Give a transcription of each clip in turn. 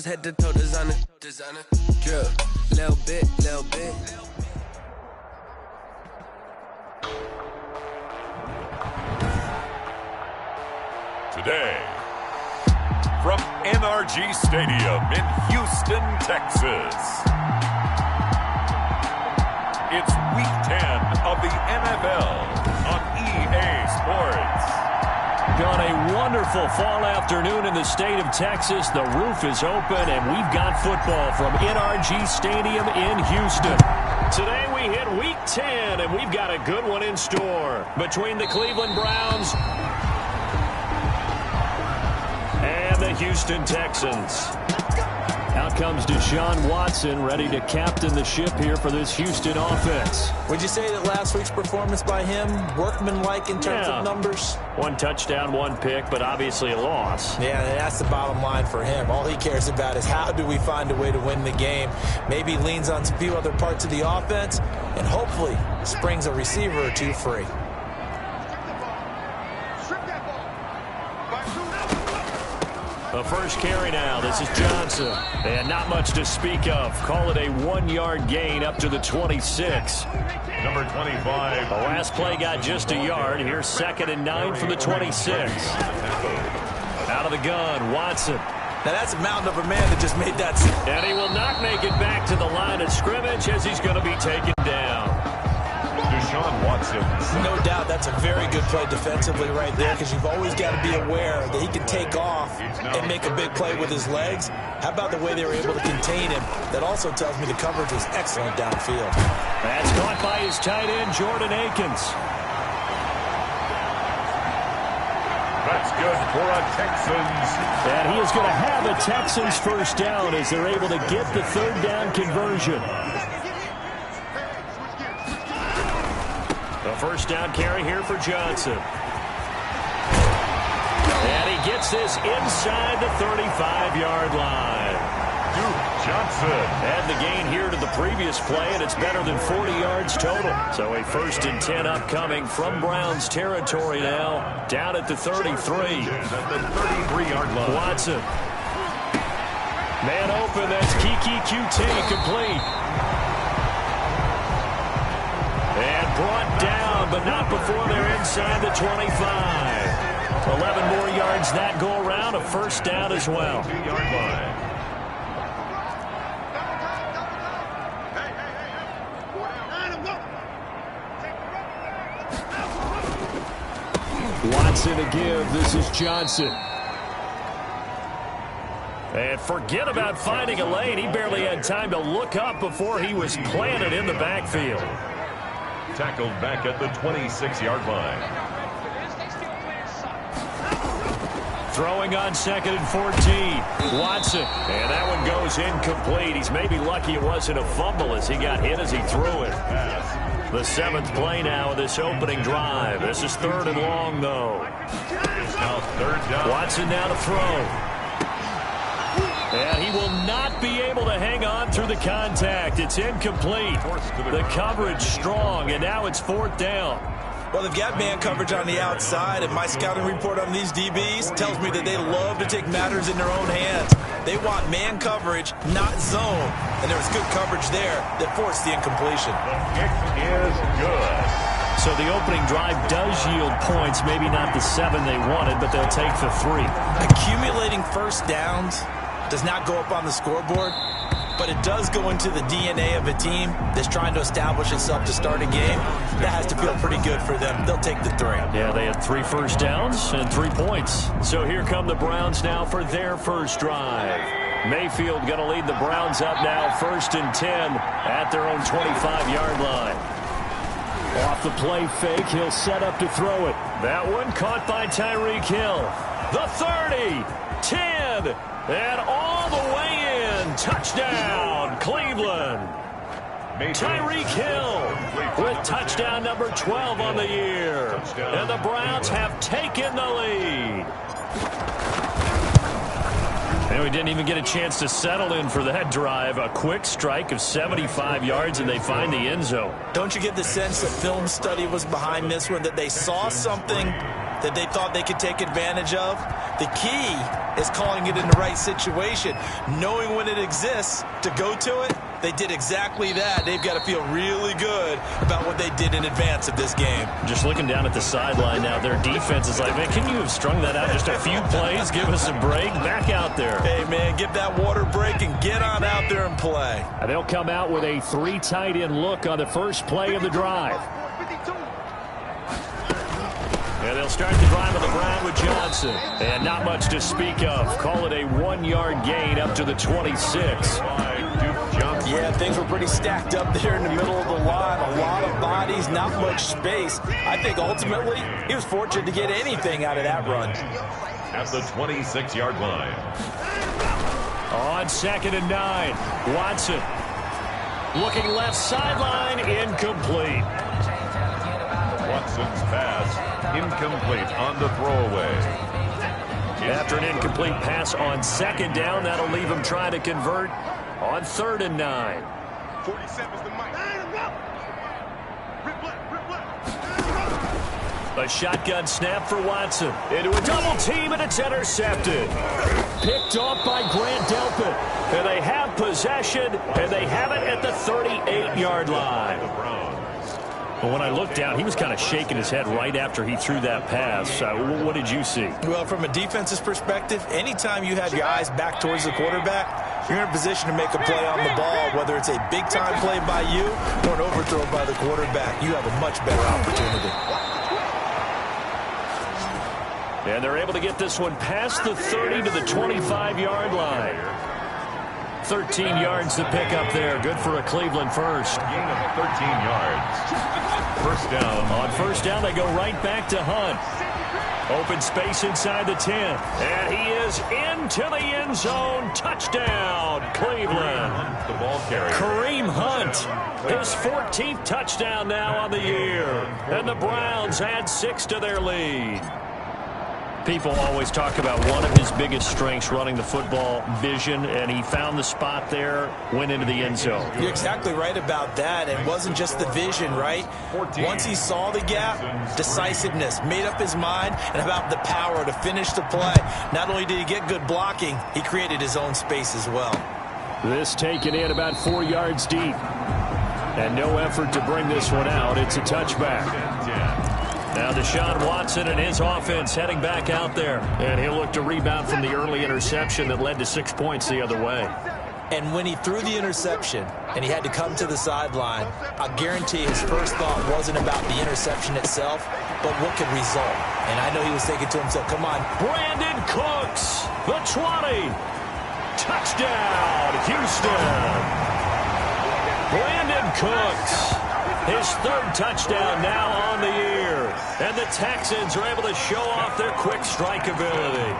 toes, head to toe, designer. Drip, little bit. Today, from NRG Stadium in Houston, Texas, it's Week 10 of the NFL on EA Sports. On a wonderful fall afternoon in the state of Texas, the roof is open, and we've got football from NRG Stadium in Houston. Today we hit Week 10, and we've got a good one in store between the Cleveland Browns and the Houston Texans. Out comes Deshaun Watson, ready to captain the ship here for this Houston offense. Would you say that last week's performance by him, workmanlike in terms of numbers? 1 touchdown, 1 pick, but obviously a loss. Yeah, that's the bottom line for him. All he cares about is how do we find a way to win the game. Maybe leans on a few other parts of the offense, and hopefully springs a receiver or two free. The first carry now. This is Johnson. And not much to speak of. Call it a 1-yard gain up to the 26. Number 25. The last play got just a yard. Here's 2nd and 9 from the 26. Out of the gun, Watson. Now that's a mountain of a man that just made that. And he will not make it back to the line of scrimmage as he's going to be taken down. Deshaun Watson. No doubt that's a very good play defensively right there, because you've always got to be aware that he can take off and make a big play with his legs. How about the way they were able to contain him? That also tells me the coverage was excellent downfield. That's caught by his tight end, Jordan Akins. That's good for a Texans. And he is going to have a Texans first down as they're able to get the 3rd down conversion. The first down carry here for Johnson. And he gets this inside the 35-yard line. Duke Johnson. And the gain here to the previous play, and it's better than 40 yards total. So a 1st and 10 upcoming from Browns territory now, down at the 33. At the 33-yard line. Watson. Man open, that's Kiki QT, complete. And brought down, but not before they're inside the 25. 11 more yards that go around, a first down as well. 2-yard line. Watson to give. This is Johnson. And forget about finding a lane. He barely had time to look up before he was planted in the backfield. Tackled back at the 26-yard line. Throwing on 2nd and 14. Watson. And that one goes incomplete. He's maybe lucky it wasn't a fumble as he got hit as he threw it. The 7th play now of this opening drive. This is 3rd and long, though. It's now 3rd down. Watson now to throw. And he will not be able to hang on through the contact. It's incomplete. The coverage strong, and now it's 4th down. Well, they've got man coverage on the outside, and my scouting report on these DBs tells me that they love to take matters in their own hands. They want man coverage, not zone. And there was good coverage there that forced the incompletion. The kick is good. So the opening drive does yield points, maybe not the 7 they wanted, but they'll take the 3. Accumulating first downs does not go up on the scoreboard, but it does go into the DNA of a team that's trying to establish itself to start a game. That has to feel pretty good for them. They'll take the 3. Yeah, they had 3 first downs and 3 points. So here come the Browns now for their first drive. Mayfield going to lead the Browns up now, 1st and 10 at their own 25-yard line. Off the play fake, he'll set up to throw it. That one caught by Tyreek Hill. The 30, 10, and all the way in. Touchdown, Cleveland. Tyreek Hill with touchdown number 12 on the year. And the Browns have taken the lead. And we didn't even get a chance to settle in for that drive. A quick strike of 75 yards, and they find the end zone. Don't you get the sense that film study was behind this one, that they saw something that they thought they could take advantage of? The key is calling it in the right situation, knowing when it exists to go to it. They did exactly that. They've got to feel really good about what they did in advance of this game. Just looking down at the sideline now, their defense is like, man, can you have strung that out just a few plays? Give us a break. Back out there. Hey, man, give that water break and get on out there and play. And they'll come out with a 3 tight end look on the first play of the drive. And they'll start the drive on the ground with Johnson. And not much to speak of. Call it a 1-yard gain up to the 26. Yeah, things were pretty stacked up there in the middle of the line. A lot of bodies, not much space. I think ultimately he was fortunate to get anything out of that run. At the 26-yard line. On 2nd and 9, Watson. Looking left sideline, incomplete. Watson's pass incomplete on the throwaway. After an incomplete pass on 2nd down, that'll leave him trying to convert on 3rd and 9. 47's the mic. A shotgun snap for Watson. Into a double team, and it's intercepted. Picked off by Grant Delpit. And they have possession, and they have it at the 38-yard line. But when I looked down, he was kind of shaking his head right after he threw that pass. What did you see? Well, from a defense's perspective, anytime you have your eyes back towards the quarterback, you're in a position to make a play on the ball, whether it's a big-time play by you or an overthrow by the quarterback. You have a much better opportunity. And they're able to get this one past the 30 to the 25-yard line. 13 yards to pick up there. Good for a Cleveland first. Gain of 13 yards. First down. On first down, they go right back to Hunt. Open space inside the 10. And he is into the end zone. Touchdown, Cleveland. The ball carrier. Kareem Hunt, his 14th touchdown now on the year. And the Browns add 6 to their lead. People always talk about one of his biggest strengths, running the football, vision, and he found the spot there, went into the end zone. You're exactly right about that. It wasn't just the vision, right? Once he saw the gap, decisiveness, made up his mind, and about the power to finish the play. Not only did he get good blocking, he created his own space as well. This taken in about 4 yards deep. And no effort to bring this one out. It's a touchback. Now Deshaun Watson and his offense heading back out there. And he'll look to rebound from the early interception that led to 6 points the other way. And when he threw the interception and he had to come to the sideline, I guarantee his first thought wasn't about the interception itself, but what could result. And I know he was thinking to himself, come on. Brandon Cooks, the 20. Touchdown, Houston. Brandon Cooks, his 3rd touchdown now on the year. And the Texans are able to show off their quick strike ability.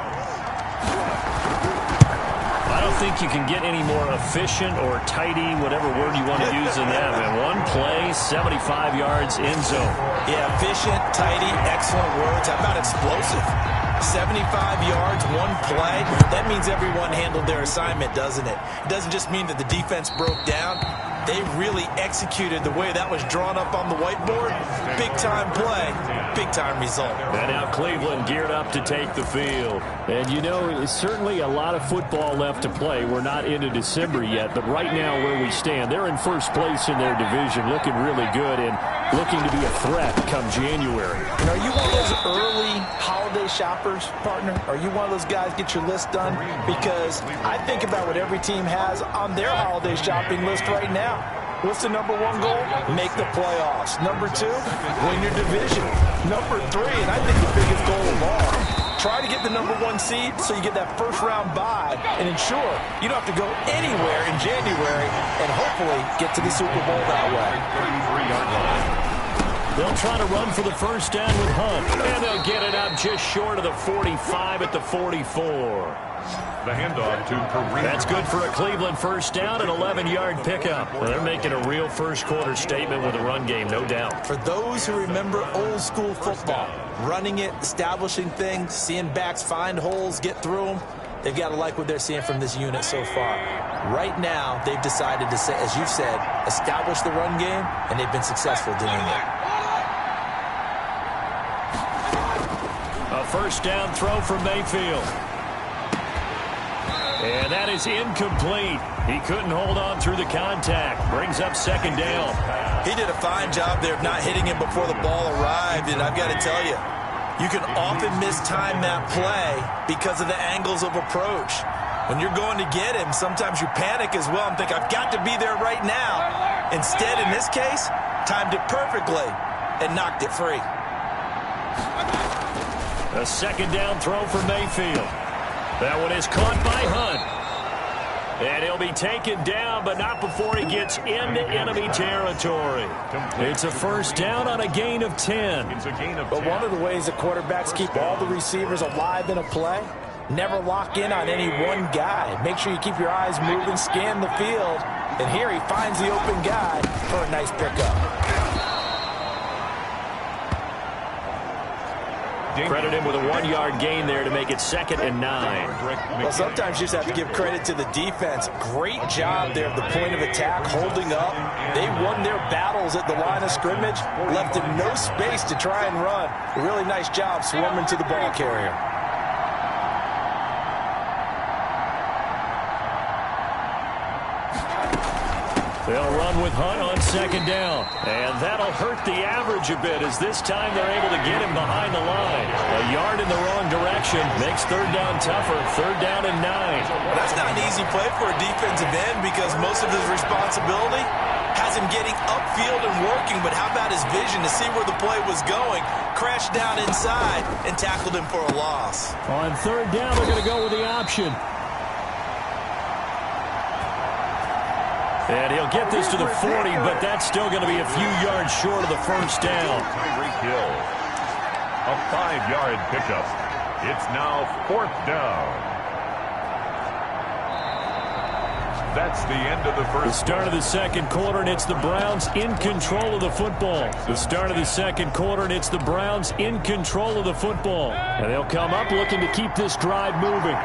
I don't think you can get any more efficient or tidy, whatever word you want to use in that. And one play, 75 yards, end zone. Yeah, efficient, tidy, excellent words. How about explosive? 75 yards, one play. That means everyone handled their assignment, doesn't it? It doesn't just mean that the defense broke down. They really executed the way that was drawn up on the whiteboard. Big-time play, big-time result. And now Cleveland geared up to take the field. And, you know, it's certainly a lot of football left to play. We're not into December yet, but right now where we stand, they're in first place in their division, looking really good and looking to be a threat come January. And are you one of those early holiday shoppers, partner? Are you one of those guys get your list done? Because I think about what every team has on their holiday shopping list right now. What's the number 1 goal? Make the playoffs. Number 2, win your division. Number 3, and I think the biggest goal of all, try to get the number 1 seed so you get that first-round bye and ensure you don't have to go anywhere in January and hopefully get to the Super Bowl that way. 33-yard line. They'll try to run for the first down with Hunt, and they'll get it up just short of the 45 at the 44. The handoff to Kareem. That's good for a Cleveland first down, an 11-yard pickup. Well, they're making a real first-quarter statement with a run game, no doubt. For those who remember old-school football, running it, establishing things, seeing backs find holes, get through them, they've got to like what they're seeing from this unit so far. Right now, they've decided to, say, as you've said, establish the run game, and they've been successful doing it. first down throw from Mayfield. And that is incomplete. He couldn't hold on through the contact. Brings up second down. He did a fine job there of not hitting him before the ball arrived, and I've got to tell you, you can often mistime that play because of the angles of approach. When you're going to get him, sometimes you panic as well and think, I've got to be there right now. Instead, in this case, timed it perfectly and knocked it free. A second down throw for Mayfield. That one is caught by Hunt. And he'll be taken down, but not before he gets into enemy territory. It's a first down on a gain of 10. But one of the ways the quarterbacks keep all the receivers alive in a play, never lock in on any one guy. Make sure you keep your eyes moving, scan the field. And here he finds the open guy for a nice pickup. Credit him with a 1-yard gain there to make it 2nd and 9. Well, sometimes you just have to give credit to the defense. Great job there at the point of attack, holding up. They won their battles at the line of scrimmage, left him no space to try and run. A really nice job swarming to the ball carrier. They'll run with Hunt on second down. And that'll hurt the average a bit as this time they're able to get him behind the line. A yard in the wrong direction makes third down tougher. 3rd down and 9. Well, that's not an easy play for a defensive end because most of his responsibility has him getting upfield and working. But how about his vision to see where the play was going? Crashed down inside and tackled him for a loss. On 3rd down, they're going to go with the option. And he'll get this to the 40, but that's still going to be a few yards short of the first down. A 5-yard pickup. It's now 4th down. That's the end of the first. The start of the second quarter, and it's the Browns in control of the football. The start of the second quarter, and it's the Browns in control of the football. And they'll come up looking to keep this drive moving.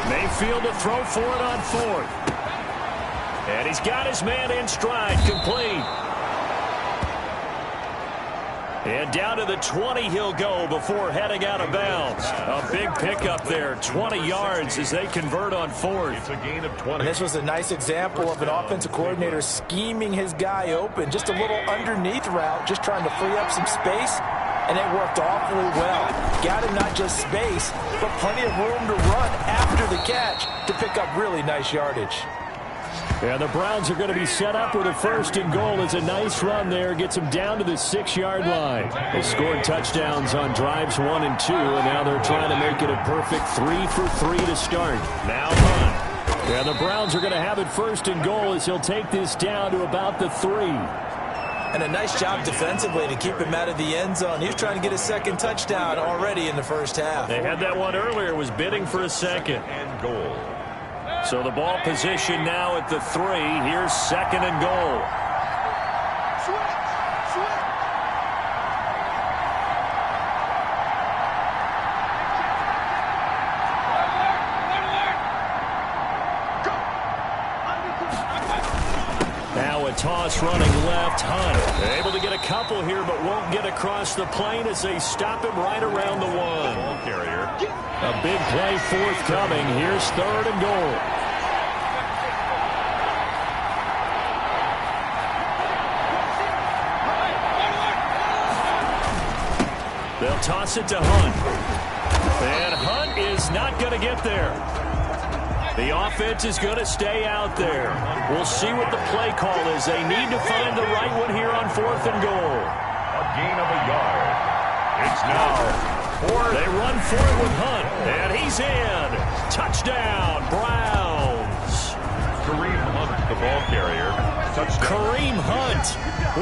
Mayfield to throw for it on 4th. And he's got his man in stride, complete. And down to the 20 he'll go before heading out of bounds. A big pickup there, 20 yards as they convert on 4th. It's a gain of 20. And this was a nice example of an offensive coordinator scheming his guy open. Just a little underneath route, just trying to free up some space. And it worked awfully well. Got him not just space, but plenty of room to run after the catch to pick up really nice yardage. And the Browns are going to be set up with a 1st and goal. As a nice run there gets them down to the 6-yard line. They scored touchdowns on drives 1 and 2, and now they're trying to make it a perfect 3 for 3 to start. Now Hunt. And the Browns are going to have it 1st and goal as he'll take this down to about the 3. And a nice job defensively to keep him out of the end zone. He was trying to get a 2nd touchdown already in the first half. They had that one earlier, was bidding for a 2nd. And goal. So the ball position now at the 3. Here's 2nd and goal. Now a toss running left. Hunt able to get a couple here, but won't get across the plane as they stop him right around the 1. Ball carrier. A big play forthcoming. Here's 3rd and goal. They'll toss it to Hunt. And Hunt is not going to get there. The offense is going to stay out there. We'll see what the play call is. They need to find the right one here on 4th and goal. A gain of a yard. It's now 4th. They run for it with Hunt. And he's in. Touchdown, Browns. Kareem Hunt, the ball carrier. Touchdown. Kareem Hunt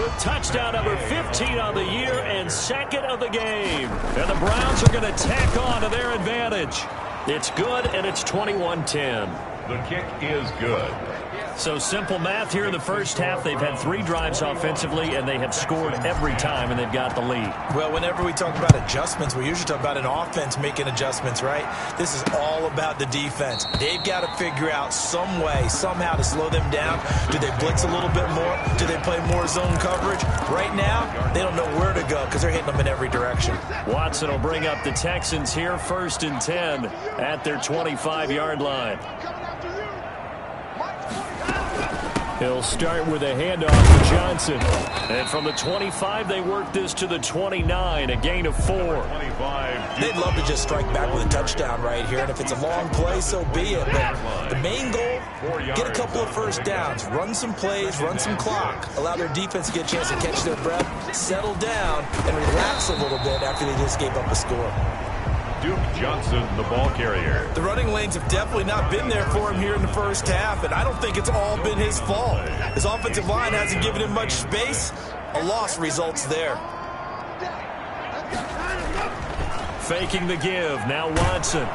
with touchdown number 15 on the year and 2nd of the game. And the Browns are going to tack on to their advantage. It's good, and it's 21-10. The kick is good. So simple math here in the first half. They've had 3 drives offensively, and they have scored every time, and they've got the lead. Well, whenever we talk about adjustments, we usually talk about an offense making adjustments, right? This is all about the defense. They've got to figure out some way, somehow to slow them down. Do they blitz a little bit more? Do they play more zone coverage? Right now, they don't know where to go because they're hitting them in every direction. Watson will bring up the Texans here, 1st and 10 at their 25-yard line. He'll start with a handoff to Johnson. And from the 25, they work this to the 29, a gain of 4. They'd love to just strike back with a touchdown right here, and if it's a long play, so be it. But the main goal, get a couple of first downs, run some plays, run some clock, allow their defense to get a chance to catch their breath, settle down, and relax a little bit after they just gave up a score. Duke Johnson, the ball carrier. The running lanes have definitely not been there for him here in the first half, and I don't think it's all been his fault. His offensive line hasn't given him much space. A loss results there. Faking the give, now Watson.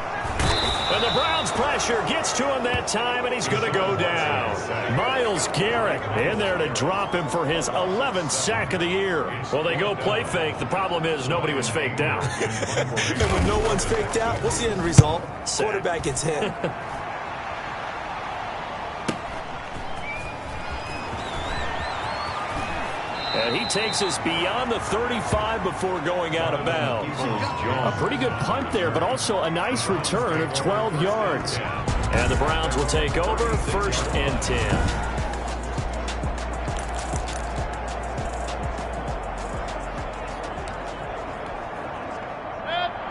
And the Browns' pressure gets to him that time, and he's going to go down. Myles Garrett in there to drop him for his 11th sack of the year. Well, they go play fake. The problem is nobody was faked out. And when no one's faked out, what's the end result? Quarterback gets hit. And he takes us beyond the 35 before going out of bounds. A pretty good punt there, but also a nice return of 12 yards. And the Browns will take over, 1st and 10.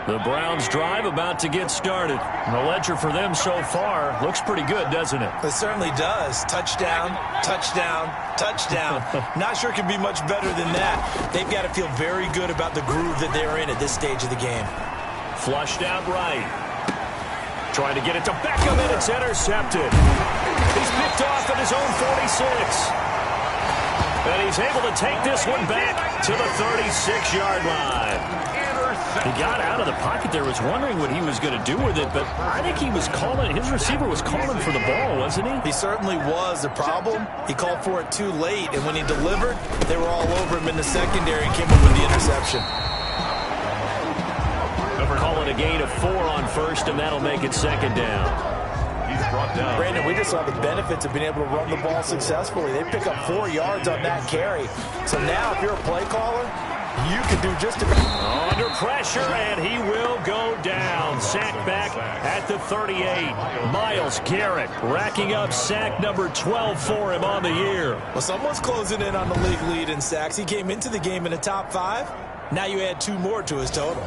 The Browns drive about to get started. The ledger for them so far looks pretty good, doesn't it? It certainly does. Touchdown, touchdown, touchdown. Not sure it can be much better than that. They've got to feel very good about the groove that they're in at this stage of the game. Flushed out right. Trying to get it to Beckham, and it's intercepted. He's picked off at his own 46. And he's able to take this one back to the 36-yard line. He got out of the pocket there, was wondering what he was going to do with it, but I think he was calling, his receiver was calling for the ball, wasn't he? He certainly was. The problem, he called for it too late, and when he delivered, they were all over him in the secondary and came up with the interception. Call it a gain of 4 on 1st, and that'll make it 2nd down. He's brought down. Brandon, we just saw the benefits of being able to run the ball successfully. They pick up 4 yards on that carry. So now, if you're a play caller, you can do just about. Under pressure, and he will go down. Sacked back at the 38. Myles Garrett racking up sack number 12 for him on the year. Well, someone's closing in on the league lead in sacks. He came into the game in the top 5. Now you add 2 more to his total.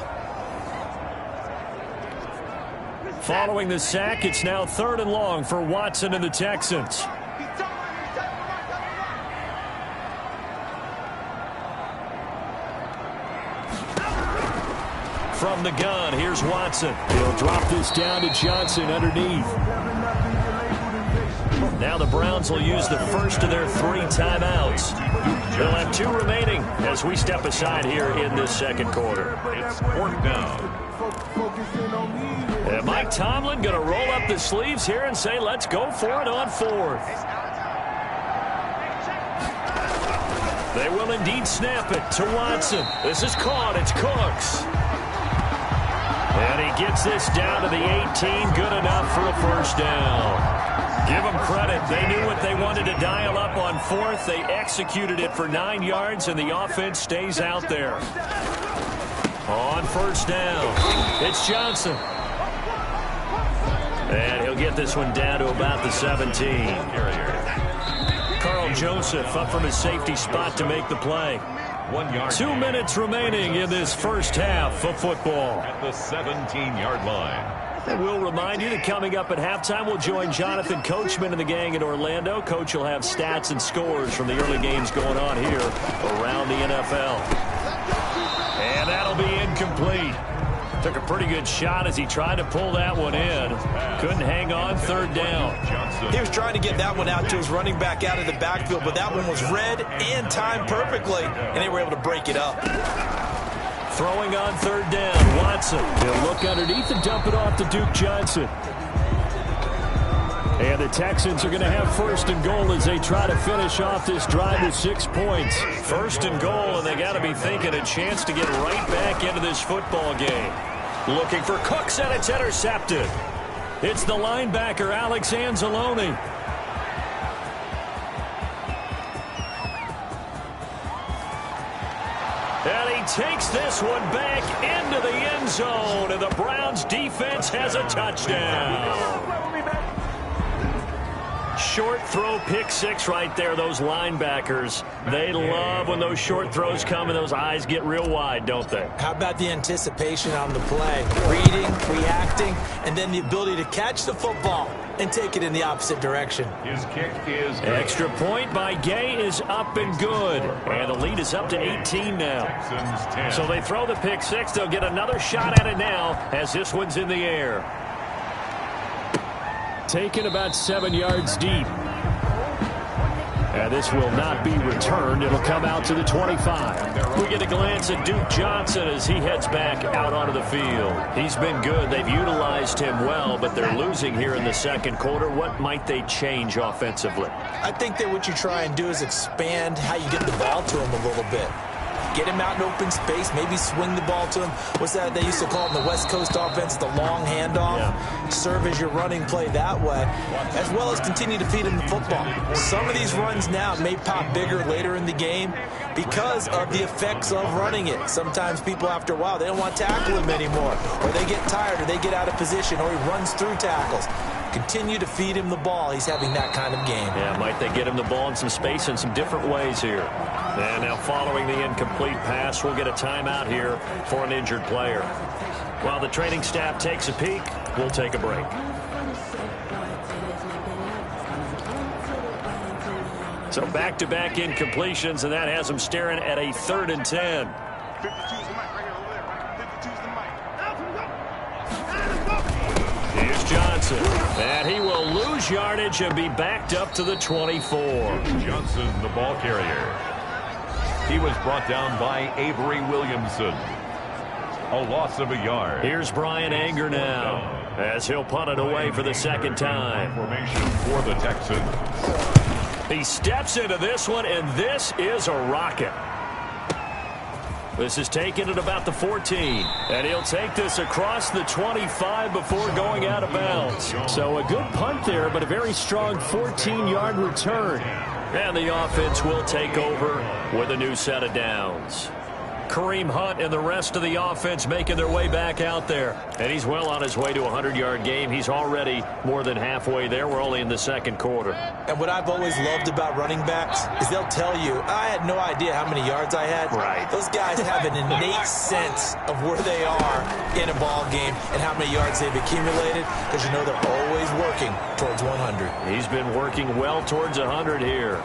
Following the sack, it's now 3rd and long for Watson and the Texans. From the gun, here's Watson. He'll drop this down to Johnson underneath. Now the Browns will use the first of their 3 timeouts. They'll have 2 remaining as we step aside here in this 2nd quarter. It's 4th down. And Mike Tomlin going to roll up the sleeves here and say, let's go for it on 4th. They will indeed snap it to Watson. This is caught. It's Cooks. And he gets this down to the 18. Good enough for a 1st down. Give them credit. They knew what they wanted to dial up on 4th. They executed it for 9 yards, and the offense stays out there. On 1st down, it's Johnson. And he'll get this one down to about the 17. Carl Joseph up from his safety spot to make the play. 1 yard. 2 minutes remaining in this first half of football. At the 17-yard line. And we'll remind you that coming up at halftime, we'll join Jonathan Coachman and the gang in Orlando. Coach will have stats and scores from the early games going on here around the NFL. And that'll be incomplete. Took a pretty good shot as he tried to pull that one in. Couldn't hang on, 3rd down. He was trying to get that one out to his running back out of the backfield, but that one was read and timed perfectly, and they were able to break it up. Throwing on 3rd down, Watson. He'll look underneath and dump it off to Duke Johnson. And the Texans are going to have first and goal as they try to finish off this drive with 6 points. First and goal, and they got to be thinking a chance to get right back into this football game. Looking for Cooks, and it's intercepted. It's the linebacker, Alex Anzalone. And he takes this one back into the end zone, and the Browns defense has a touchdown. Short throw, pick six right there. Those linebackers, they love when those short throws come and those eyes get real wide, don't they? How about the anticipation on the play? Reading, reacting, and then the ability to catch the football and take it in the opposite direction. His kick is good. Extra point by Gay is up and good. And the lead is up to 18 now. Texans 10. So they throw the pick six. They'll get another shot at it now as this one's in the air. Taken about 7 yards deep. And this will not be returned. It'll come out to the 25. We get a glance at Duke Johnson as he heads back out onto the field. He's been good. They've utilized him well, but they're losing here in the second quarter. What might they change offensively? I think that what you try and do is expand how you get the ball to him a little bit. Get him out in open space, maybe swing the ball to him. What's that they used to call in the West Coast offense, the long handoff? Yeah. Serve as your running play that way, as well as continue to feed him the football. Some of these runs now may pop bigger later in the game because of the effects of running it. Sometimes people, after a while, they don't want to tackle him anymore, or they get tired, or they get out of position, or he runs through tackles. Continue to feed him the ball. He's having that kind of game. Yeah, might they get him the ball in some space in some different ways here. And now following the incomplete pass, we'll get a timeout here for an injured player. While the training staff takes a peek, we'll take a break. So back-to-back incompletions, and that has them staring at a 3rd and 10. 52's the mic right here over there, right? 52's the mic. Here's Johnson, and he will lose yardage and be backed up to the 24. Johnson, the ball carrier. He was brought down by Avery Williamson. A loss of a yard. Here's Brian Anger now as he'll punt it away for the second time. Formation for the Texans. He steps into this one, and this is a rocket. This is taken at about the 14, and he'll take this across the 25 before going out of bounds. So a good punt there, but a very strong 14-yard return. And the offense will take over with a new set of downs. Kareem Hunt and the rest of the offense making their way back out there. And he's well on his way to a 100-yard game. He's already more than halfway there. We're only in the second quarter. And what I've always loved about running backs is they'll tell you, I had no idea how many yards I had. Right. Those guys have an innate sense of where they are in a ball game and how many yards they've accumulated, because you know they're always working towards 100. He's been working well towards 100 here.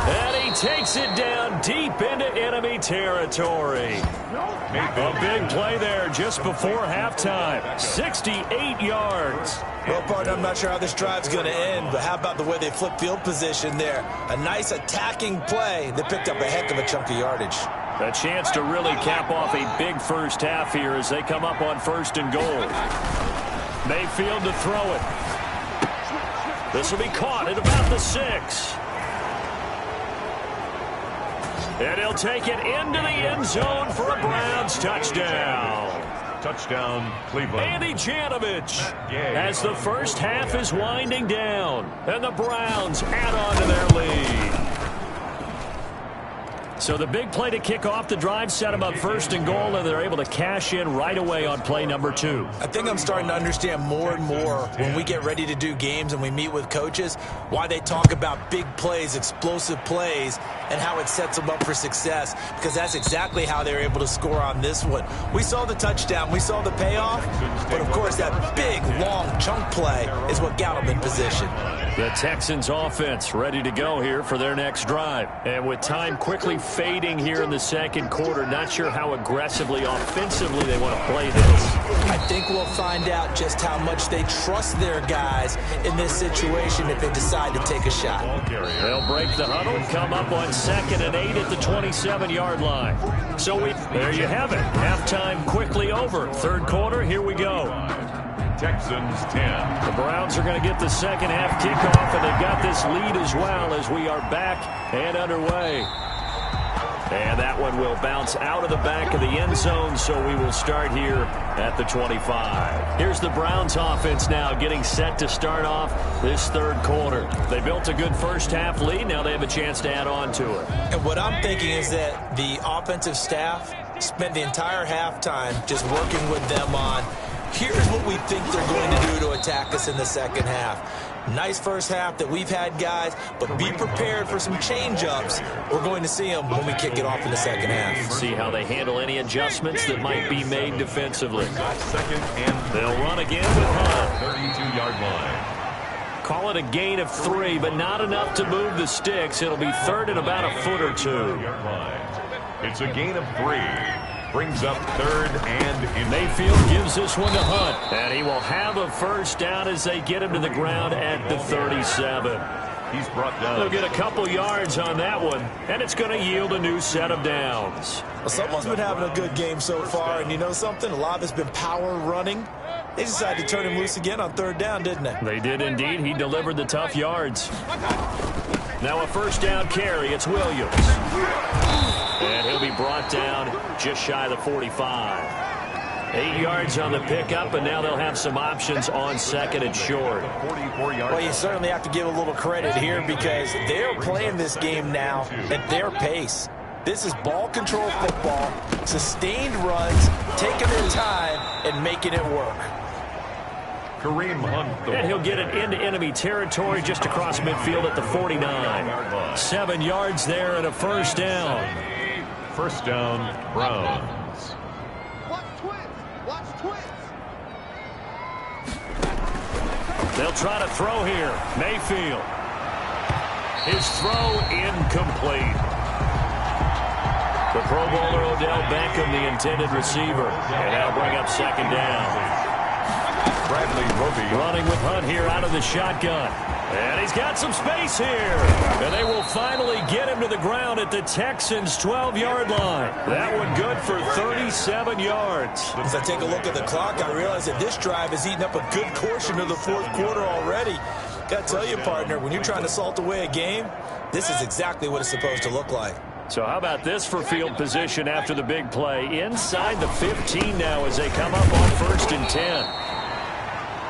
And he takes it down deep into enemy territory. A big play there just before halftime. 68 yards. Well, partner, I'm not sure how this drive's going to end, but how about the way they flip field position there? A nice attacking play. They picked up a heck of a chunk of yardage. A chance to really cap off a big first half here as they come up on 1st and goal. Mayfield to throw it. This will be caught at about the 6. And he'll take it into the end zone for a Browns touchdown. Touchdown, Cleveland. Andy Janovich as the first half is winding down. And the Browns add on to their lead. So the big play to kick off the drive set them up 1st and goal, and they're able to cash in right away on play number 2. I think I'm starting to understand more and more when we get ready to do games and we meet with coaches why they talk about big plays, explosive plays, and how it sets them up for success, because that's exactly how they're able to score on this one. We saw the touchdown, we saw the payoff, but of course that big, long chunk play is what got them in position. The Texans offense ready to go here for their next drive. And with time quickly fading here in the second quarter, not sure how aggressively, offensively they want to play this. I think we'll find out just how much they trust their guys in this situation if they decide to take a shot. They'll break the huddle and come up on 2nd and 8 at the 27-yard line. So there you have it. Halftime quickly over. 3rd quarter, here we go. Texans 10. The Browns are going to get the second half kickoff, and they've got this lead as well as we are back and underway. And that one will bounce out of the back of the end zone, so we will start here at the 25. Here's the Browns offense now getting set to start off this third quarter. They built a good first half lead. Now they have a chance to add on to it. And what I'm thinking is that the offensive staff spent the entire halftime just working with them on, here's what we think they're going to do to attack us in the second half. Nice first half that we've had, guys, but be prepared for some change-ups. We're going to see them when we kick it off in the second half. See how they handle any adjustments that might be made defensively. Second and They'll run again with Hunt. 32-yard line. Call it a gain of 3, but not enough to move the sticks. It'll be third and about a foot or two. It's a gain of 3. Brings up third and Mayfield gives this one to Hunt, and he will have a first down as they get him to the ground at the 37. He's brought down. They'll get a couple yards on that one, and it's going to yield a new set of downs. Well, someone's been having a good game so far, and you know something? A lot of it's been power running. They decided to turn him loose again on third down, didn't they? They did indeed. He delivered the tough yards. Now a first down carry. It's Williams. And he'll be brought down just shy of the 45. 8 yards on the pickup, and now they'll have some options on second and short. Well, you certainly have to give a little credit here because they're playing this game now at their pace. This is ball control football, sustained runs, taking their time, and making it work. Kareem Hunt. And he'll get it into enemy territory just across midfield at the 49. 7 yards there and a first down. First down, Browns. Watch twins. Watch twins. They'll try to throw here. Mayfield. His throw incomplete. The Pro Bowler Odell Beckham, the intended receiver. And that'll bring up second down. Bradley Roby running with Hunt here out of the shotgun. And he's got some space here. And they will finally get him to the ground at the Texans' 12-yard line. That one good for 37 yards. As I take a look at the clock, I realize that this drive has eaten up a good portion of the fourth quarter already. Got to tell you, partner, when you're trying to salt away a game, this is exactly what it's supposed to look like. So how about this for field position after the big play? Inside the 15 now as they come up on first and 10.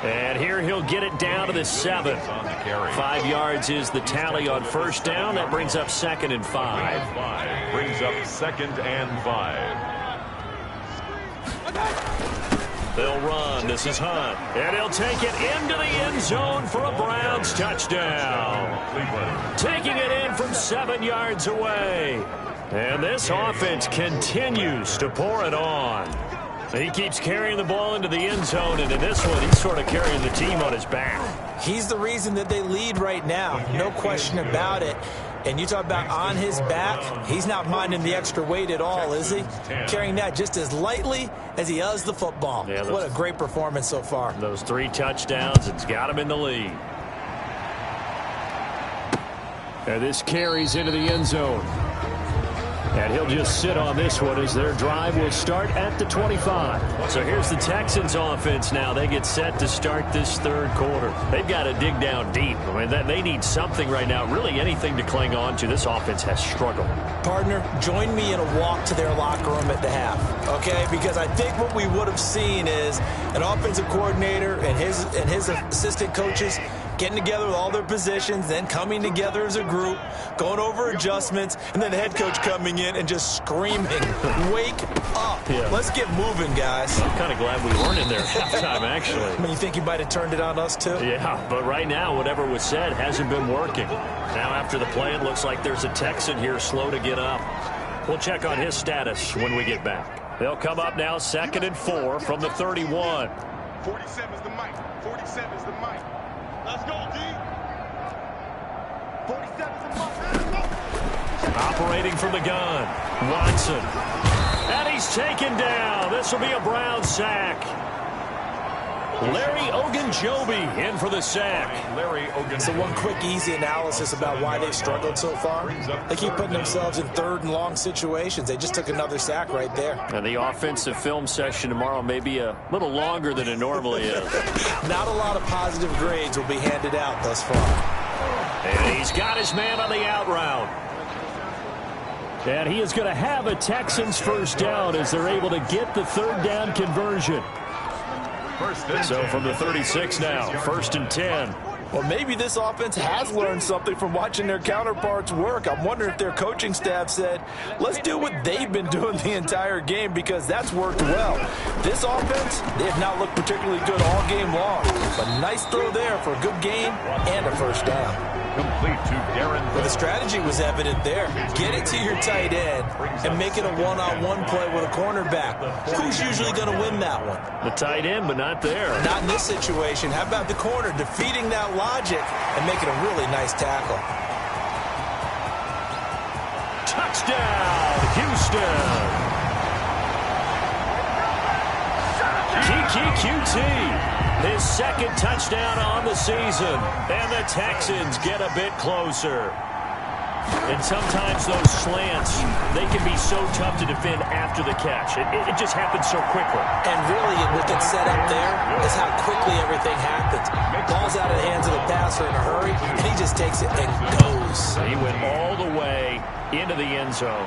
And here he'll get it down to the 7. 5 yards is the tally on first down. That brings up second and 5. Brings up second and 5. They'll run. This is Hunt. And he'll take it into the end zone for a Browns touchdown. Taking it in from 7 yards away. And this offense continues to pour it on. He keeps carrying the ball into the end zone, and in this one, he's sort of carrying the team on his back. He's the reason that they lead right now, no question about it. And you talk about on his back, he's not minding the extra weight at all, is he? Carrying that just as lightly as he does the football. Yeah, what a great performance so far. Those 3 touchdowns, it's got him in the lead. And this carries into the end zone. And he'll just sit on this one as their drive will start at the 25. So here's the Texans offense now. They get set to start this third quarter. They've got to dig down deep. I mean, they need something right now, really anything to cling on to. This offense has struggled. Partner, join me in a walk to their locker room at the half, okay? Because I think what we would have seen is an offensive coordinator and his assistant coaches getting together with all their positions, then coming together as a group, going over adjustments, and then the head coach coming in and just screaming, wake up. Yeah. Let's get moving, guys. I'm kind of glad we weren't in there at halftime, actually. I mean, you think he might have turned it on us, too? Yeah, but right now, whatever was said hasn't been working. Now, after the play, it looks like there's a Texan here slow to get up. We'll check on his status when we get back. They'll come up now, 2nd and 4 from the 31. 47 is the mic. 47 is the mic. Let's go, D. 47 is the mic. Operating from the gun, Watson. And he's taken down. This will be a Brown sack. Larry Ogunjobi in for the sack. So one quick, easy analysis about why they've struggled so far. They keep putting themselves in third and long situations. They just took another sack right there. And the offensive film session tomorrow may be a little longer than it normally is. Not a lot of positive grades will be handed out thus far. And he's got his man on the out route. And he is going to have a Texans first down as they're able to get the third down conversion. So from the 36 now, 1st and 10. Well, maybe this offense has learned something from watching their counterparts work. I'm wondering if their coaching staff said, let's do what they've been doing the entire game, because that's worked well. This offense, they have not looked particularly good all game long. But nice throw there for a good gain and a first down. Complete to Darren. Well, the strategy was evident there. Get it to your tight end and make it a one-on-one play with a cornerback. Who's usually going to win that one? The tight end, but not there. Not in this situation. How about the corner defeating that logic and making a really nice tackle? Touchdown, Houston. QT. His second touchdown on the season. And the Texans get a bit closer. And sometimes those slants, they can be so tough to defend after the catch. It just happens so quickly. And really, with it set up there, is how quickly everything happens. Ball's out of the hands of the passer in a hurry, and he just takes it and goes. He went all the way into the end zone.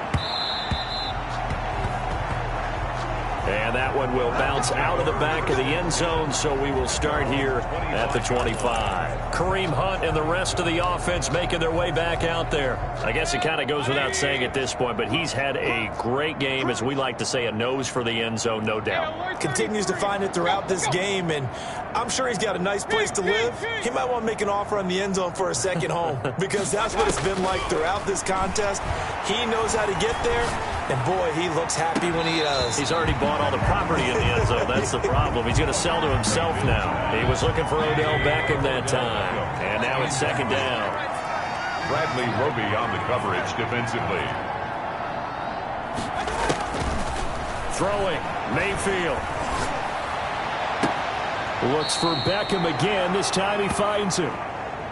And that one will bounce out of the back of the end zone, so we will start here at the 25. Kareem Hunt and the rest of the offense making their way back out there. I guess it kind of goes without saying at this point, but he's had a great game, as we like to say, a nose for the end zone, no doubt. Continues to find it throughout this game, and I'm sure he's got a nice place to live. He might want to make an offer on the end zone for a second home, because that's what it's been like throughout this contest. He knows how to get there, and boy, he looks happy when he does. He's already bought all the property in the end zone. That's the problem. He's going to sell to himself now. He was looking for Odell Beckham that time. And now it's second down. Bradley Roby on the coverage defensively. Throwing. Mayfield. Looks for Beckham again. This time he finds him.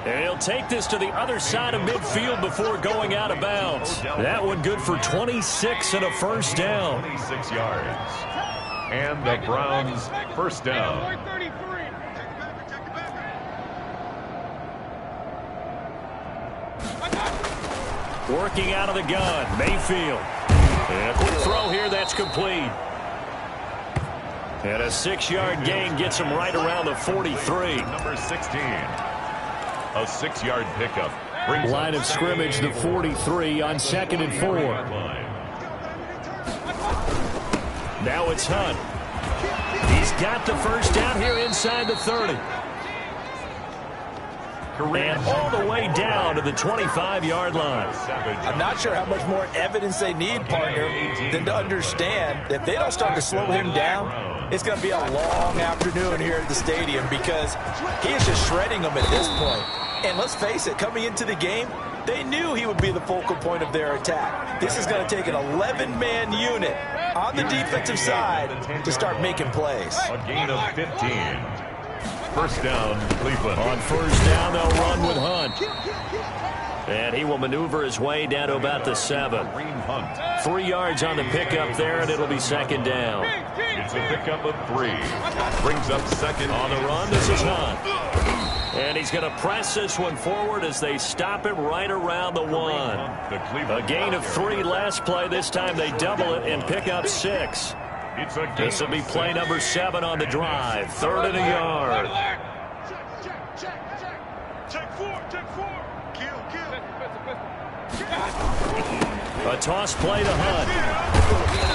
And he'll take this to the other side of midfield before going out of bounds. That one good for 26 and a first down. 26 yards. And the Browns first down. Working out of the gun, Mayfield. And a quick throw here, that's complete. And a 6-yard gain gets him right around the 43. Number 16. A 6-yard pickup. Line of scrimmage, the 43 on 2nd and 4. Now it's Hunt. He's got the first down here inside the 30. And all the way down to the 25-yard line. I'm not sure how much more evidence they need, partner, than to understand that if they don't start to slow him down, it's going to be a long afternoon here at the stadium, because he is just shredding them at this point. And let's face it, coming into the game, they knew he would be the focal point of their attack. This is going to take an 11-man unit on the defensive side to start making plays. A gain of 15. First down, Cleveland. On first down, they'll run with Hunt. And he will maneuver his way down to about the 7. 3 yards on the pickup there, and it'll be second down. It's a pickup of 3. Brings up second. On the run, this is Hunt. And he's going to press this one forward as they stop him right around the 1. A gain of 3 last play. This time they double it and pick up 6. This will be play number 7 on the drive. 3rd and a yard. Check 4. Kill. A toss play to Hunt.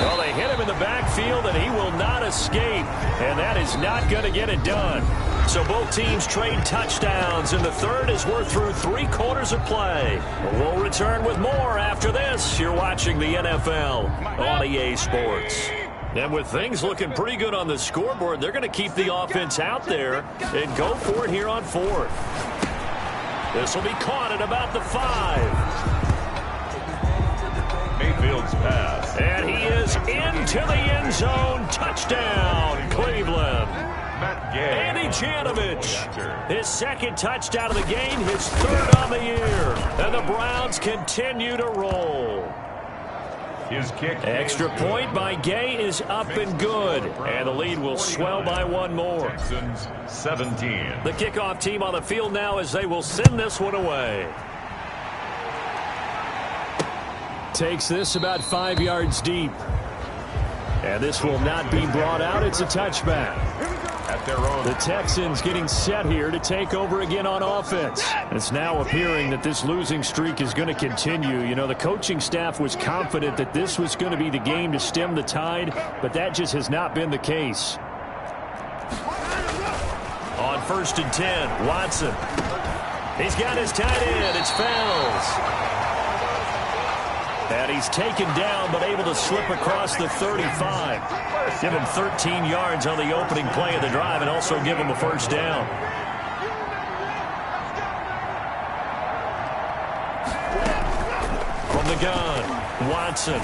Well, they hit him in the backfield, and he will not escape. And that is not going to get it done. So both teams trade touchdowns, and the third as we're through 3 quarters of play. We'll return with more after this. You're watching the NFL on EA Sports. And with things looking pretty good on the scoreboard, they're going to keep the offense out there and go for it here on 4th. This will be caught at about the 5. Mayfield's pass. And he is into the end zone. Touchdown, Cleveland. Matt Andy Janovich, his second touchdown of the game, his third on the year. And the Browns continue to roll. His kick. Extra point by Gay is up and good. And the lead will swell by one more. Texans 17. The kickoff team on the field now as they will send this one away. Takes this about 5 yards deep. And this will not be brought out. It's a touchback. At their own. The Texans getting set here to take over again on offense. It's now appearing that this losing streak is going to continue. You know, the coaching staff was confident that this was going to be the game to stem the tide, but that just has not been the case. On 1st and 10, Watson. He's got his tight end. It's Fells. And he's taken down, but able to slip across the 35. Give him 13 yards on the opening play of the drive and also give him a first down. From the gun, Watson.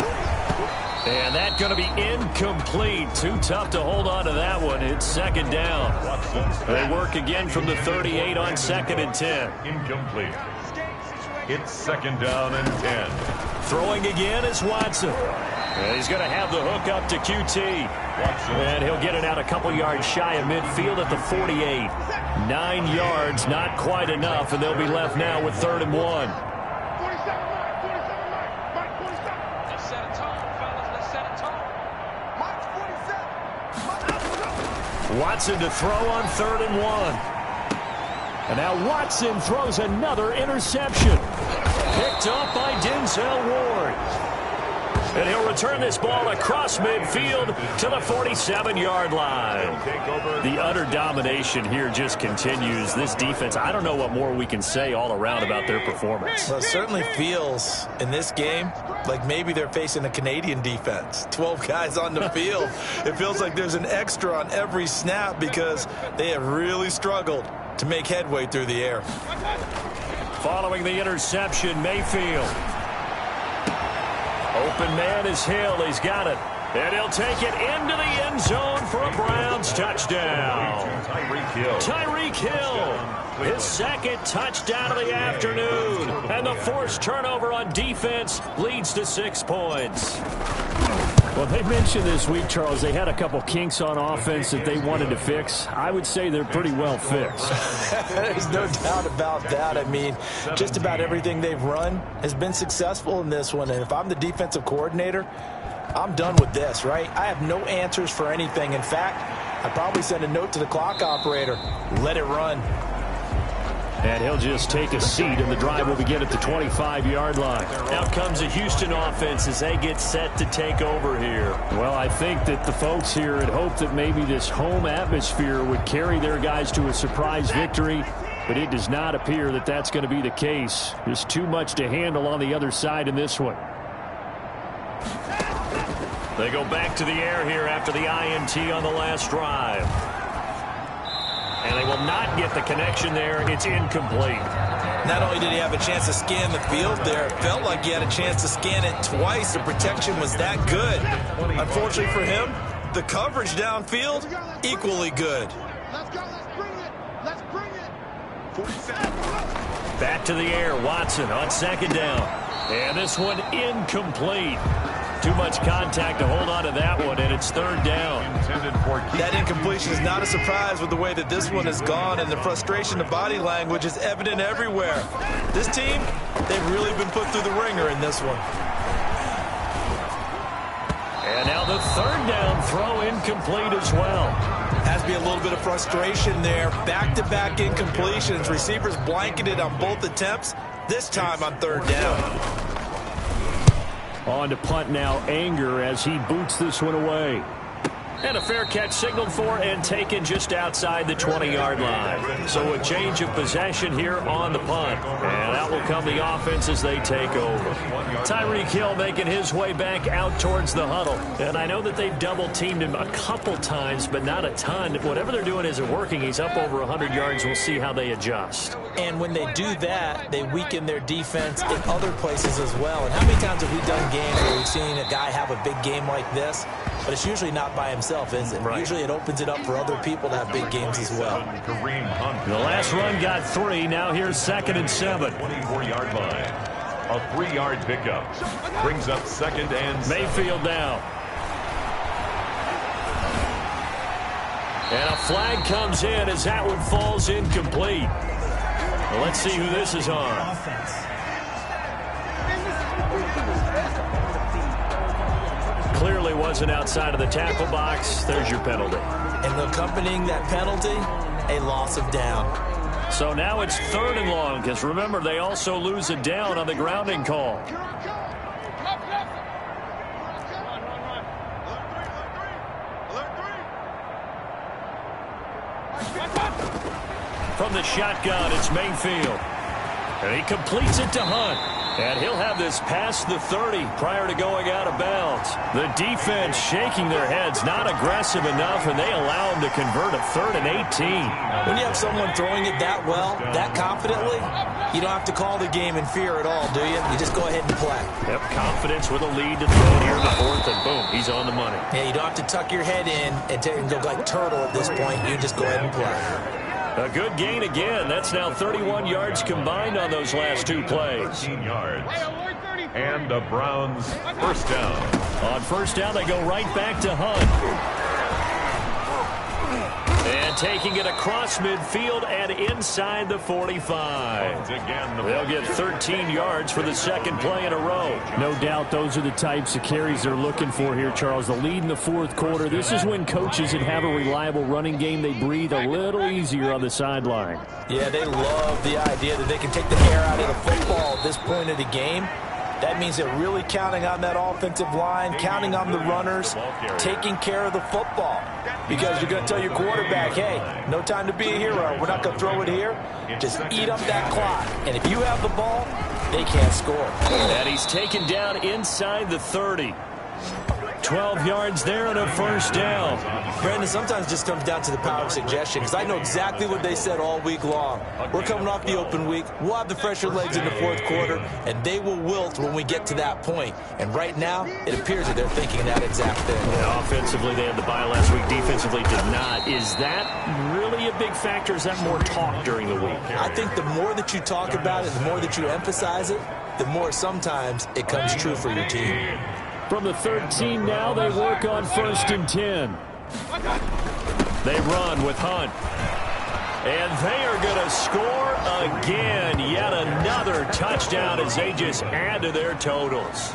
And that's going to be incomplete. Too tough to hold on to that one. It's second down. They work again from the 38 on 2nd and 10. Incomplete. It's second down and 10. Throwing again is Watson. And he's going to have the hook up to QT. Watson. And he'll get it out a couple yards shy of midfield at the 48. 9 yards, not quite enough, and they'll be left now with 3rd and 1. 47 Mike, 47. Let's set a tone, fellas. Let's set a tone. Mike 47. Watson to throw on 3rd and 1. And now Watson throws another interception. Picked up by Denzel Ward. And he'll return this ball across midfield to the 47-yard line. The utter domination here just continues. This defense, I don't know what more we can say all around about their performance. Well, it certainly feels in this game like maybe they're facing a Canadian defense. 12 guys on the field. It feels like there's an extra on every snap because they have really struggled to make headway through the air. Following the interception, Mayfield. Open man is Hill. He's got it. And he'll take it into the end zone for a Browns touchdown. Tyreek Hill, his second touchdown of the afternoon. And the forced turnover on defense leads to 6 points. Well, they mentioned this week, Charles, they had a couple kinks on offense that they wanted to fix. I would say they're pretty well fixed. There's no doubt about that. I mean, just about everything they've run has been successful in this one. And if I'm the defensive coordinator, I'm done with this, right? I have no answers for anything. In fact, I'd probably send a note to the clock operator. Let it run. And he'll just take a seat, and the drive will begin at the 25-yard line. Out comes the Houston offense as they get set to take over here. Well, I think that the folks here had hoped that maybe this home atmosphere would carry their guys to a surprise victory, but it does not appear that that's going to be the case. There's too much to handle on the other side in this one. They go back to the air here after the INT on the last drive. And they will not get the connection there. It's incomplete. Not only did he have a chance to scan the field there, it felt like he had a chance to scan it twice. The protection was that good. Unfortunately for him, the coverage downfield, equally good. Let's go. Let's bring it. Let's bring it. 47. Back to the air. Watson on 2nd down. And this one incomplete. Too much contact to hold on to that one, and it's 3rd down. That incompletion is not a surprise with the way that this one has gone, and the frustration of body language is evident everywhere. This team, they've really been put through the ringer in this one. And now the 3rd down throw incomplete as well. Has to be a little bit of frustration there. Back-to-back incompletions. Receivers blanketed on both attempts, this time on 3rd down. On to punt now, Anger as he boots this one away. And a fair catch signaled for and taken just outside the 20-yard line. So a change of possession here on the punt. And out will come the offense as they take over. Tyreek Hill making his way back out towards the huddle. And I know that they've double-teamed him a couple times, but not a ton. Whatever they're doing isn't working. He's up over 100 yards. We'll see how they adjust. And when they do that, they weaken their defense in other places as well. And how many times have we done games where we've seen a guy have a big game like this? but it's usually not by himself, is it? Right. Usually it opens it up for other people to have big games as well. Kareem Hunt. The last run got 3. Now here's 2nd and 7. 24-yard line. A 3-yard pickup. Brings up 2nd and 7. Mayfield now. And a flag comes in as that one falls incomplete. Well, let's see who this is on. Clearly wasn't outside of the tackle box. There's your penalty. And accompanying that penalty, a loss of down. So now it's 3rd and long, because remember, they also lose a down on the grounding call. From the shotgun, it's Mayfield. And he completes it to Hunt. And he'll have this past the 30 prior to going out of bounds. The defense shaking their heads, not aggressive enough, and they allow him to convert a 3rd and 18. When you have someone throwing it that well, that confidently, you don't have to call the game in fear at all, do you? You just go ahead and play. Yep, confidence with a lead to throw it here in the 4th, and boom, he's on the money. Yeah, you don't have to tuck your head in and go like turtle at this point. You just go ahead and play. A good gain again. That's now 31 yards combined on those last 2 plays. 13 yards. And the Browns first down. On first down, they go right back to Hunt. And taking it across midfield and inside the 45. They'll get 13 yards for the 2nd play in a row. No doubt those are the types of carries they're looking for here, Charles. The lead in the 4th quarter. This is when coaches that have a reliable running game, they breathe a little easier on the sideline. Yeah, they love the idea that they can take the air out of the football at this point of the game. That means they're really counting on that offensive line, counting on the runners, taking care of the football. Because you're going to tell your quarterback, hey, no time to be a hero. We're not going to throw it here. Just eat up that clock. And if you have the ball, they can't score. And he's taken down inside the 30. 12 yards there and a first down. Brandon, sometimes it just comes down to the power of suggestion, because I know exactly what they said all week long. We're coming off the open week. We'll have the fresher legs in the 4th quarter, and they will wilt when we get to that point. And right now, it appears that they're thinking that exact thing. Yeah, offensively, they had the bye last week. Defensively, did not. Is that really a big factor? Is that more talk during the week? I think the more that you talk about it, the more that you emphasize it, the more sometimes it comes true for your team. From the 13 now, they work on 1st and 10. They run with Hunt. And they are going to score again. Yet another touchdown as they just add to their totals.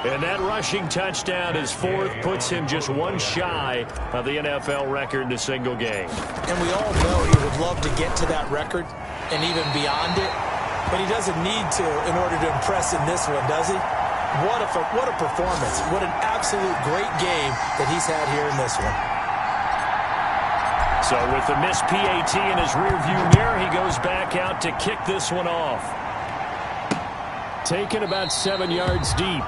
And that rushing touchdown is 4th, puts him just 1 shy of the NFL record in a single game. And we all know he would love to get to that record and even beyond it. But he doesn't need to in order to impress in this one, does he? What a performance. What an absolute great game that he's had here in this one. So with the missed PAT in his rearview mirror, he goes back out to kick this one off. Taken about 7 yards deep.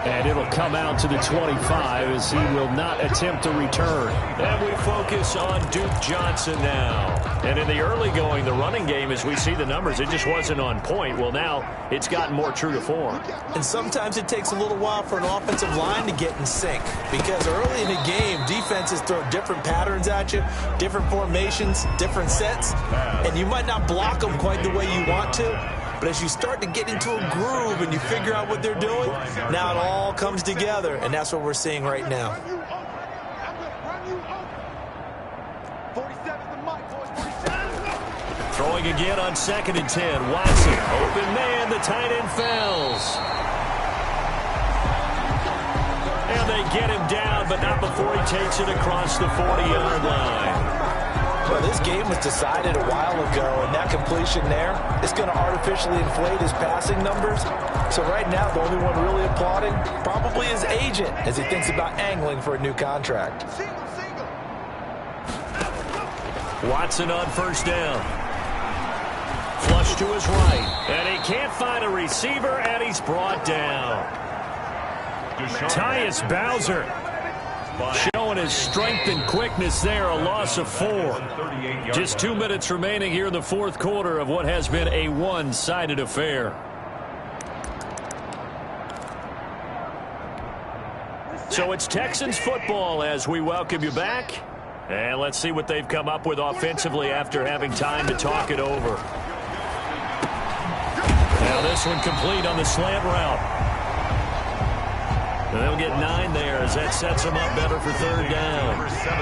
And it'll come out to the 25 as he will not attempt to return. And we focus on Duke Johnson now. And in the early going, the running game, as we see the numbers, it just wasn't on point. Well, now it's gotten more true to form. And sometimes it takes a little while for an offensive line to get in sync. Because early in the game, defenses throw different patterns at you, different formations, different sets. And you might not block them quite the way you want to. But as you start to get into a groove and you figure out what they're doing, now it all comes together, and that's what we're seeing right now. Throwing again on 2nd and 10. Watson, open man, the tight end falls. And they get him down, but not before he takes it across the 40-yard line. Well, this game was decided a while ago, and that completion there is going to artificially inflate his passing numbers. So right now, the only one really applauding probably his agent as he thinks about angling for a new contract. Watson on first down. Flush to his right, and he can't find a receiver, and he's brought down. Tyus Bowser showing his strength and quickness there, a loss of 4. Just 2 minutes remaining here in the 4th quarter of what has been a one-sided affair. So it's Texans football as we welcome you back. And let's see what they've come up with offensively after having time to talk it over. Now this one complete on the slant route. And they'll get 9 there as that sets them up better for third down. Number 17.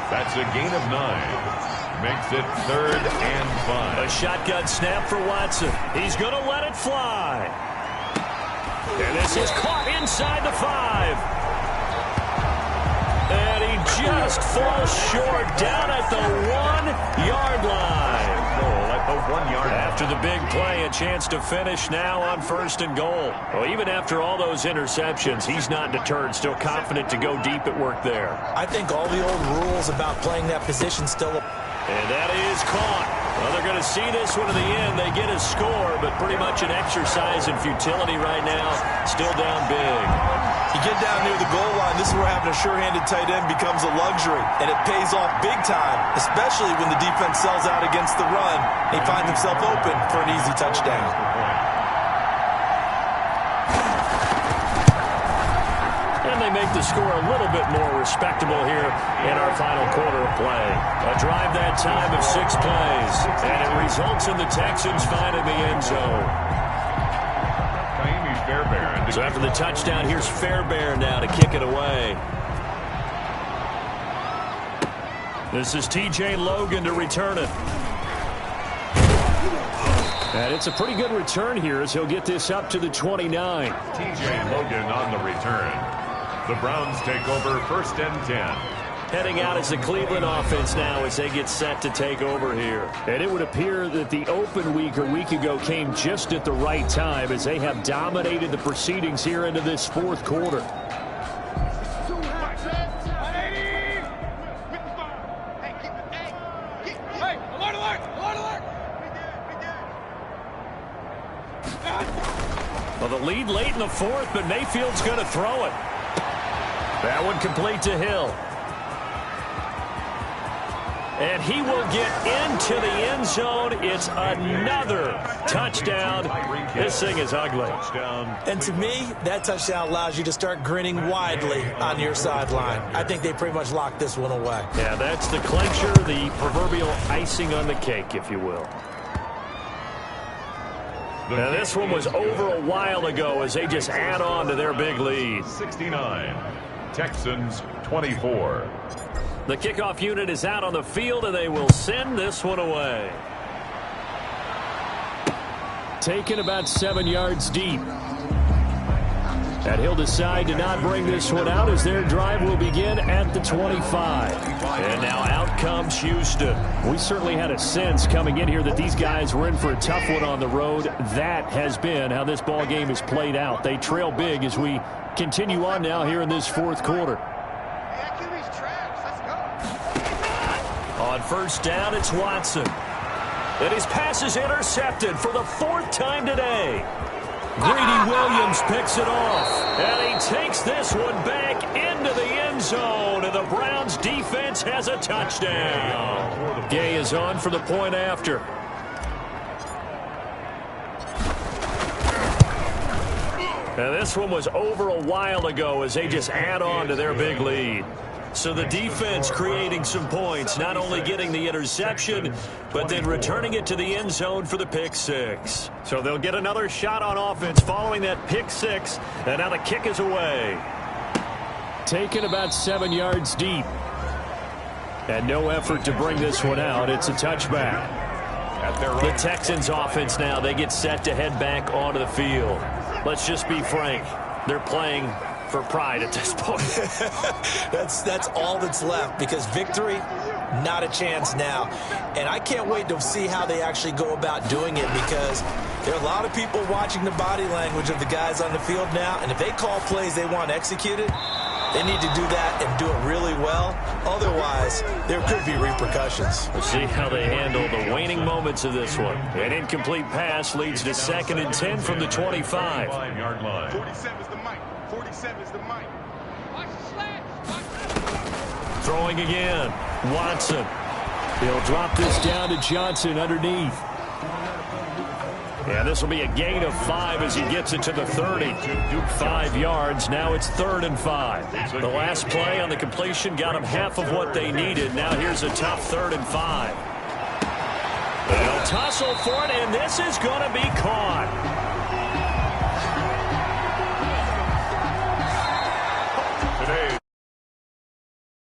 That's a gain of 9. Makes it 3rd and 5. A shotgun snap for Watson. He's going to let it fly. And this is caught inside the 5. And he just falls short down at the 1-yard line. At the 1-yard line. After the big play, a chance to finish now on 1st and goal. Well, even after all those interceptions, he's not deterred, still confident to go deep at work there. I think all the old rules about playing that position still apply. And that is caught. Well, they're going to see this one in the end. They get a score, but pretty much an exercise in futility right now. Still down big. You get down near the goal line, this is where having a sure-handed tight end becomes a luxury, and it pays off big time, especially when the defense sells out against the run. He finds himself open for an easy touchdown. And they make the score a little bit more respectable here in our final quarter of play. A drive that time of 6 plays, and it results in the Texans finding the end zone. So after the touchdown, here's Fairbairn now to kick it away. This is T.J. Logan to return it. And it's a pretty good return here as he'll get this up to the 29. T.J. Logan on the return. The Browns take over 1st and 10. Heading out as the Cleveland offense now as they get set to take over here. And it would appear that the open week a week ago came just at the right time as they have dominated the proceedings here into this 4th quarter. Well, the lead late in the 4th, but Mayfield's going to throw it. That one complete to Hill. And he will get into the end zone. It's another touchdown. This thing is ugly. And to me, that touchdown allows you to start grinning widely on your sideline. I think they pretty much locked this one away. Yeah, that's the clincher, the proverbial icing on the cake, if you will. Now, this one was over a while ago as they just add on to their big lead. 69, Texans 24. The kickoff unit is out on the field, and they will send this one away. Taken about 7 yards deep. And he'll decide to not bring this one out as their drive will begin at the 25. And now out comes Houston. We certainly had a sense coming in here that these guys were in for a tough one on the road. That has been how this ball game is played out. They trail big as we continue on now here in this 4th quarter. On 1st down, it's Watson. And his pass is intercepted for the 4th time today. Greedy Williams picks it off. And he takes this one back into the end zone. And the Browns defense has a touchdown. Gay is on for the point after. And this one was over a while ago as they just add on to their big lead. So the defense creating some points, not only getting the interception, but then returning it to the end zone for the pick 6. So they'll get another shot on offense following that pick 6, and now the kick is away. Taken about 7 yards deep. And no effort to bring this one out. It's a touchback. The Texans offense now, they get set to head back onto the field. Let's just be frank. They're playing for pride at this point. That's all that's left, because victory, not a chance now. And I can't wait to see how they actually go about doing it, because there are a lot of people watching the body language of the guys on the field now, and if they call plays they want executed, they need to do that and do it really well. Otherwise, there could be repercussions. We'll see how they handle the waning moments of this one. An incomplete pass leads to 2nd and 10 from the 25. 5-yard line. 47 is the mic. 47 is the mic. Throwing again. Watson. He'll drop this down to Johnson underneath. And this will be a gain of 5 as he gets it to the 30. 5 yards. Now it's 3rd and 5. The last play on the completion got them half of what they needed. Now here's a tough 3rd and 5. They'll tussle for it, and this is going to be caught.